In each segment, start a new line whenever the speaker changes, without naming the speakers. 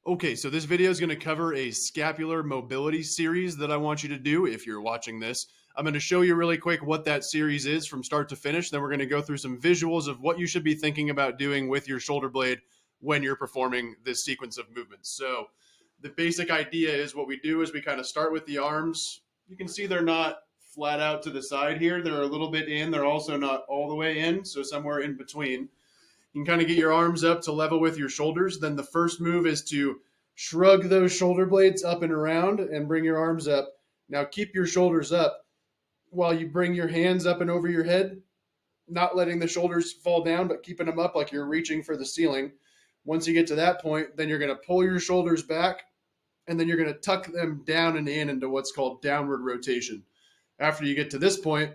Okay, so this video is going to cover a scapular mobility series that I want you to do if you're watching this. I'm going to show you really quick what that series is from start to finish. Then we're going to go through some visuals of what you should be thinking about doing with your shoulder blade when you're performing this sequence of movements. So the basic idea is what we do is we kind of start with the arms. You can see they're not flat out to the side here. They're a little bit in. They're also not all the way in, so somewhere in between. You can kind of get your arms up to level with your shoulders. Then the first move is to shrug those shoulder blades up and around and bring your arms up. Now keep your shoulders up while you bring your hands up and over your head, not letting the shoulders fall down, but keeping them up like you're reaching for the ceiling. Once you get to that point, then you're going to pull your shoulders back, and then you're going to tuck them down and in into what's called downward rotation. After you get to this point,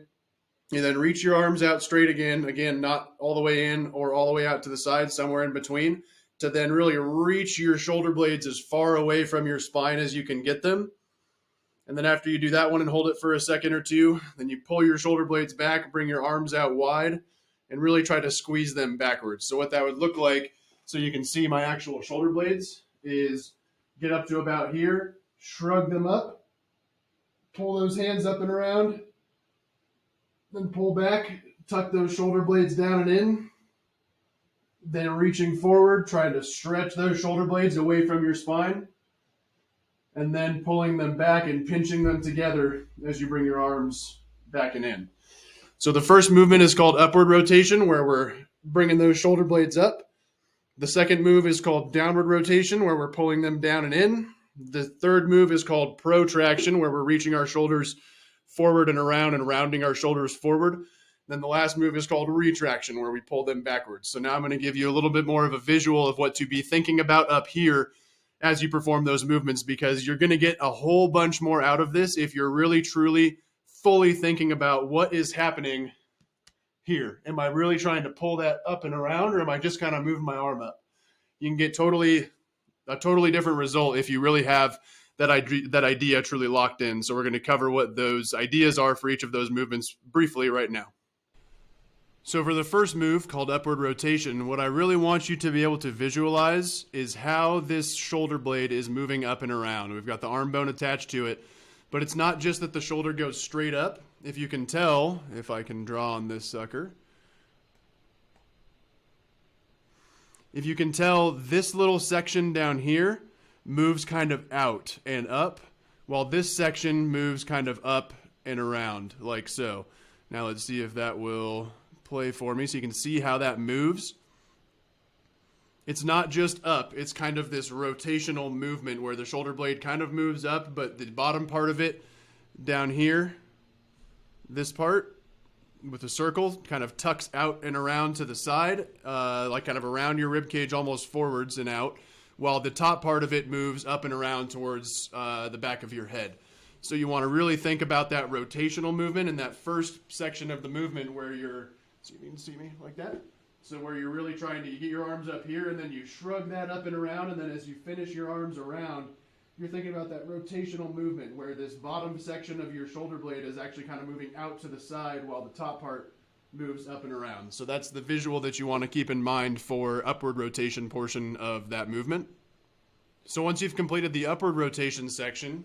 you then reach your arms out straight again, not all the way in or all the way out to the side, somewhere in between, to then really reach your shoulder blades as far away from your spine as you can get them. And then after you do that one and hold it for a second or two, then you pull your shoulder blades back, bring your arms out wide, and really try to squeeze them backwards. So what that would look like, so you can see my actual shoulder blades, is get up to about here, shrug them up, pull those hands up and around, then pull back, tuck those shoulder blades down and in. Then reaching forward, trying to stretch those shoulder blades away from your spine. And then pulling them back and pinching them together as you bring your arms back and in. So the first movement is called upward rotation, where we're bringing those shoulder blades up. The second move is called downward rotation, where we're pulling them down and in. The third move is called protraction, where we're reaching our shoulders forward and around and rounding our shoulders forward. Then the last move is called retraction, where we pull them backwards. So now I'm going to give you a little bit more of a visual of what to be thinking about up here as you perform those movements, because you're going to get a whole bunch more out of this if you're really, truly, fully thinking about what is happening here. Am I really trying to pull that up and around, or am I just kind of moving my arm up? You can get a totally different result if you really have that idea truly locked in. So we're going to cover what those ideas are for each of those movements briefly right now. So for the first move, called upward rotation, what I really want you to be able to visualize is how this shoulder blade is moving up and around. We've got the arm bone attached to it, but it's not just that the shoulder goes straight up. If you can tell, if I can draw on this sucker, if you can tell, this little section down here moves kind of out and up, while this section moves kind of up and around, like so. Now let's see if that will play for me so you can see how that moves. It's not just up, it's kind of this rotational movement where the shoulder blade kind of moves up, but the bottom part of it down here, this part with the circle, kind of tucks out and around to the side, like kind of around your rib cage, almost forwards and out, while the top part of it moves up and around towards the back of your head. So you want to really think about that rotational movement in that first section of the movement where you're, so you can see me like that. So where you're really trying to, you get your arms up here and then you shrug that up and around, and then as you finish your arms around, you're thinking about that rotational movement where this bottom section of your shoulder blade is actually kind of moving out to the side while the top part moves up and around. So that's the visual that you want to keep in mind for upward rotation portion of that movement. So once you've completed the upward rotation section,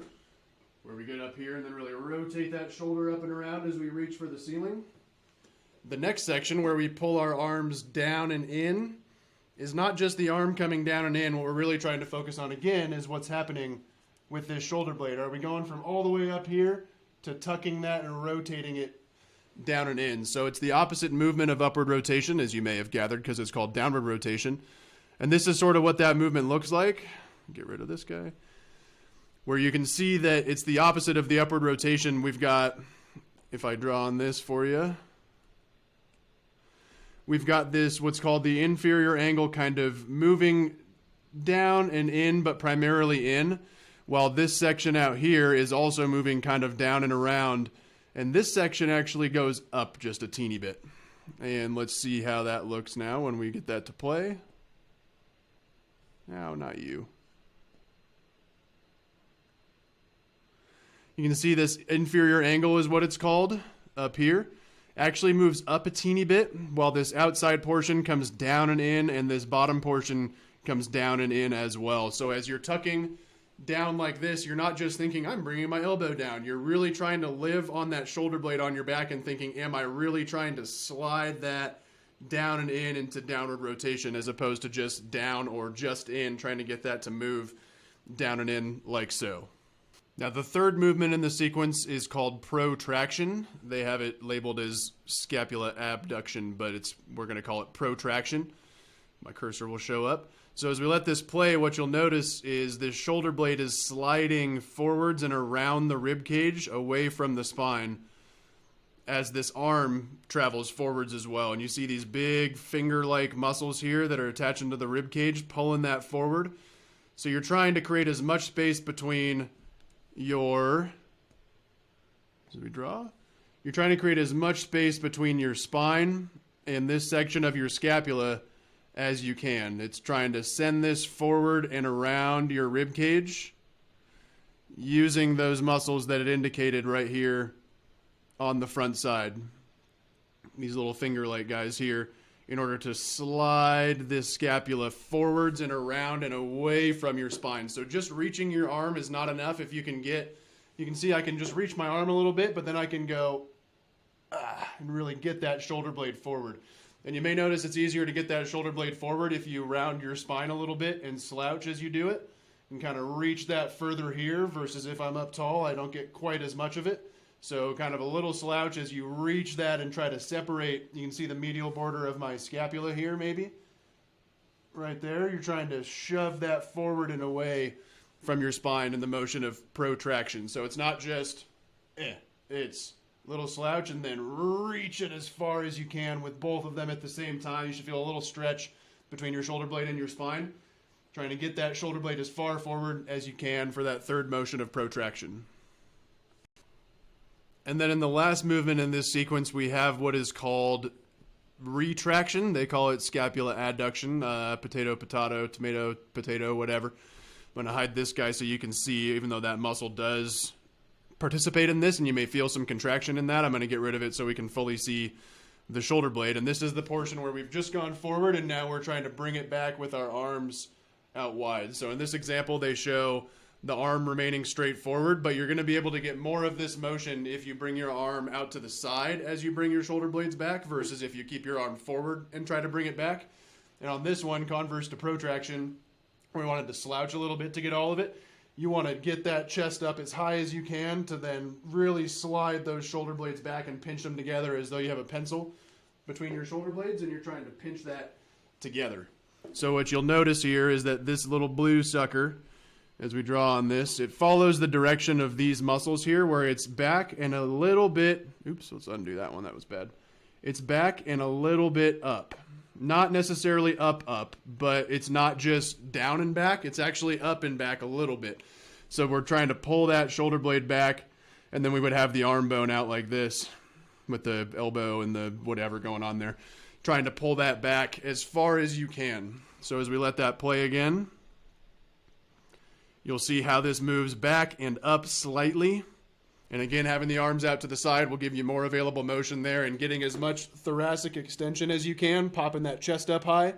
where we get up here and then really rotate that shoulder up and around as we reach for the ceiling, the next section where we pull our arms down and in is not just the arm coming down and in. What we're really trying to focus on again is what's happening with this shoulder blade. Are we going from all the way up here to tucking that and rotating it down and in? So it's the opposite movement of upward rotation, as you may have gathered, because it's called downward rotation. And this is sort of what that movement looks like. Get rid of this guy. Where you can see that it's the opposite of the upward rotation. We've got, if I draw on this for you, we've got this, what's called the inferior angle, kind of moving down and in, but primarily in, while this section out here is also moving kind of down and around. And this section actually goes up just a teeny bit. And let's see how that looks now when we get that to play. No, not you. You can see this inferior angle is what it's called up here. Actually moves up a teeny bit while this outside portion comes down and in, and this bottom portion comes down and in as well. So as you're tucking down like this, you're not just thinking, I'm bringing my elbow down. You're really trying to live on that shoulder blade on your back and thinking, am I really trying to slide that down and in into downward rotation, as opposed to just down or just in, trying to get that to move down and in like so. Now, the third movement in the sequence is called protraction. They have it labeled as scapula abduction, but we're going to call it protraction. My cursor will show up. So as we let this play, what you'll notice is this shoulder blade is sliding forwards and around the rib cage away from the spine as this arm travels forwards as well. And you see these big finger-like muscles here that are attaching to the rib cage, pulling that forward. So you're trying to create as much space between your, as we draw, you're trying to create as much space between your spine and this section of your scapula as you can. It's trying to send this forward and around your rib cage using those muscles that it indicated right here on the front side. These little finger-like guys here, in order to slide this scapula forwards and around and away from your spine. So just reaching your arm is not enough. If you can see I can just reach my arm a little bit, but then I can go and really get that shoulder blade forward. And you may notice it's easier to get that shoulder blade forward if you round your spine a little bit and slouch as you do it, and kind of reach that further here, versus if I'm up tall, I don't get quite as much of it. So kind of a little slouch as you reach that and try to separate. You can see the medial border of my scapula here, maybe. Right there. You're trying to shove that forward and away from your spine in the motion of protraction. So it's not just, it's a little slouch and then reach it as far as you can with both of them at the same time. You should feel a little stretch between your shoulder blade and your spine. Trying to get that shoulder blade as far forward as you can for that third motion of protraction. And then in the last movement in this sequence, we have what is called retraction. They call it scapula adduction, potato, tomato, potato, whatever. I'm going to hide this guy so you can see, even though that muscle does participate in this, and you may feel some contraction in that, I'm going to get rid of it so we can fully see the shoulder blade. And this is the portion where we've just gone forward, and now we're trying to bring it back with our arms out wide. So in this example, they show the arm remaining straight forward, but you're going to be able to get more of this motion if you bring your arm out to the side as you bring your shoulder blades back, versus if you keep your arm forward and try to bring it back. And on this one, converse to protraction, we wanted to slouch a little bit to get all of it. You want to get that chest up as high as you can to then really slide those shoulder blades back and pinch them together as though you have a pencil between your shoulder blades and you're trying to pinch that together. So what you'll notice here is that this little blue sucker, as we draw on this, it follows the direction of these muscles here, where it's back and a little bit, oops, let's undo that one, that was bad. It's back and a little bit up. Not necessarily up, but it's not just down and back, it's actually up and back a little bit. So we're trying to pull that shoulder blade back, and then we would have the arm bone out like this, with the elbow and the whatever going on there. Trying to pull that back as far as you can. So as we let that play again, you'll see how this moves back and up slightly. And again, having the arms out to the side will give you more available motion there, and getting as much thoracic extension as you can, popping that chest up high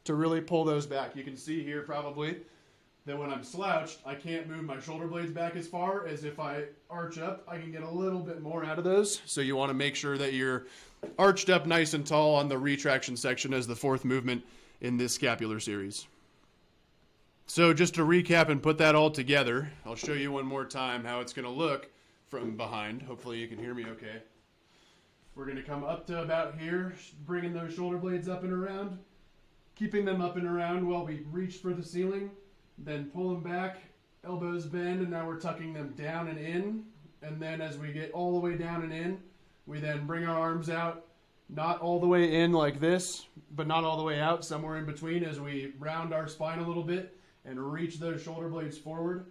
to really pull those back. You can see here probably that when I'm slouched, I can't move my shoulder blades back as far as if I arch up, I can get a little bit more out of those. So you want to make sure that you're arched up nice and tall on the retraction section as the fourth movement in this scapular series. So just to recap and put that all together, I'll show you one more time how it's going to look from behind. Hopefully you can hear me okay. We're going to come up to about here, bringing those shoulder blades up and around, keeping them up and around while we reach for the ceiling, then pull them back, elbows bend, and now we're tucking them down and in. And then as we get all the way down and in, we then bring our arms out, not all the way in like this, but not all the way out, somewhere in between, as we round our spine a little bit and reach those shoulder blades forward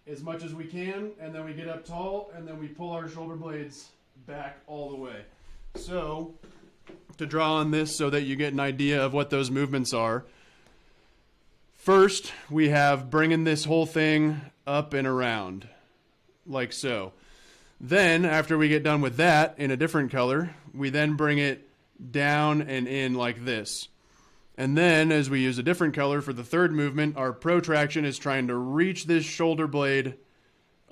as much as we can, and then we get up tall, and then we pull our shoulder blades back all the way. So, to draw on this so that you get an idea of what those movements are, first, we have bringing this whole thing up and around, like so. Then, after we get done with that, in a different color, we then bring it down and in like this. And then as we use a different color for the third movement, our protraction is trying to reach this shoulder blade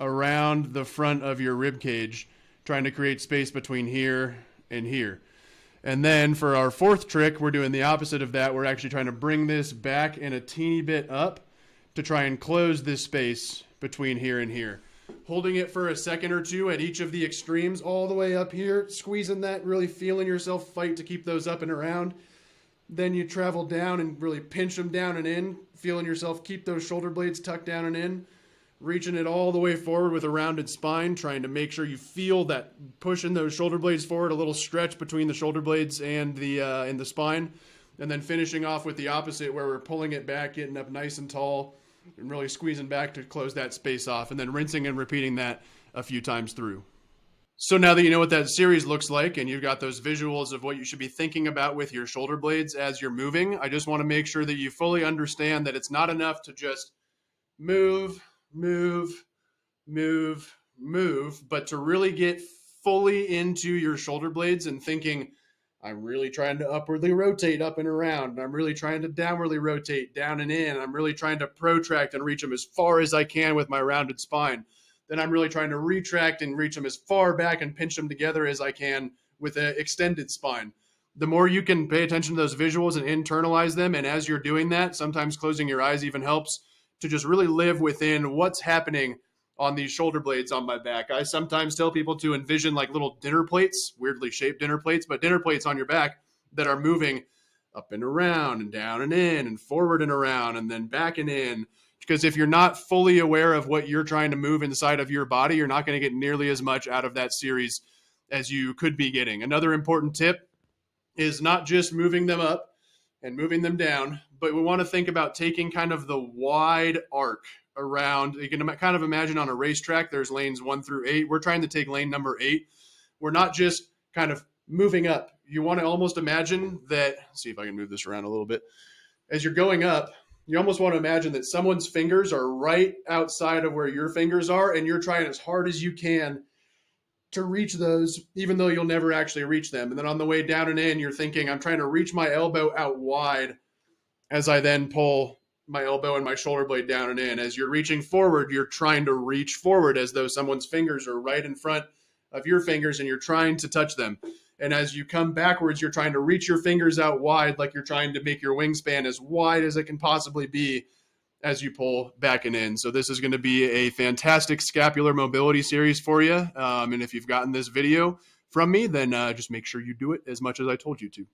around the front of your rib cage, trying to create space between here and here. And then for our fourth trick, we're doing the opposite of that. We're actually trying to bring this back in a teeny bit up to try and close this space between here and here. Holding it for a second or two at each of the extremes, all the way up here, squeezing that, really feeling yourself fight to keep those up and around. Then you travel down and really pinch them down and in, feeling yourself keep those shoulder blades tucked down and in. Reaching it all the way forward with a rounded spine, trying to make sure you feel that pushing those shoulder blades forward, a little stretch between the shoulder blades and the spine. And then finishing off with the opposite, where we're pulling it back, getting up nice and tall, and really squeezing back to close that space off, and then rinsing and repeating that a few times through. So now that you know what that series looks like and you've got those visuals of what you should be thinking about with your shoulder blades as you're moving, I just want to make sure that you fully understand that it's not enough to just move, but to really get fully into your shoulder blades and thinking, I'm really trying to upwardly rotate up and around, and I'm really trying to downwardly rotate down and in, and I'm really trying to protract and reach them as far as I can with my rounded spine. Then I'm really trying to retract and reach them as far back and pinch them together as I can with an extended spine. The more you can pay attention to those visuals and internalize them, and as you're doing that, sometimes closing your eyes even helps, to just really live within what's happening on these shoulder blades on my back. I sometimes tell people to envision like little dinner plates, weirdly shaped dinner plates, but dinner plates on your back that are moving up and around and down and in and forward and around and then back and in. Because if you're not fully aware of what you're trying to move inside of your body, you're not going to get nearly as much out of that series as you could be getting. Another important tip is not just moving them up and moving them down, but we want to think about taking kind of the wide arc around. You can kind of imagine on a racetrack, there's lanes 1 through 8. We're trying to take lane number 8. We're not just kind of moving up. You want to almost imagine that, let's see if I can move this around a little bit. As you're going up, you almost want to imagine that someone's fingers are right outside of where your fingers are, and you're trying as hard as you can to reach those, even though you'll never actually reach them. And then on the way down and in, you're thinking, I'm trying to reach my elbow out wide as I then pull my elbow and my shoulder blade down and in. As you're reaching forward, you're trying to reach forward as though someone's fingers are right in front of your fingers and you're trying to touch them. And as you come backwards, you're trying to reach your fingers out wide, like you're trying to make your wingspan as wide as it can possibly be as you pull back and in. So this is going to be a fantastic scapular mobility series for you. And if you've gotten this video from me, then just make sure you do it as much as I told you to.